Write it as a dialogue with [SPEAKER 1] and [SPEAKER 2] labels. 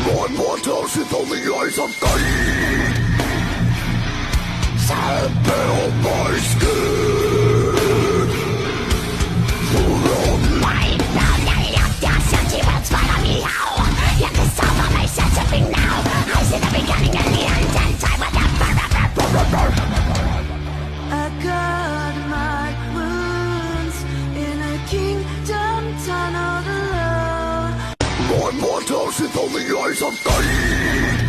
[SPEAKER 1] My mortal is on the eyes of dying. Sand on my skin.
[SPEAKER 2] My blood left your empty words follow me out. Let the sound of my censoring now. I see the beginning and the end, and time will never.
[SPEAKER 3] I got my wounds in a kingdom tunnel alone.
[SPEAKER 1] My mortal is on the eyes of dying.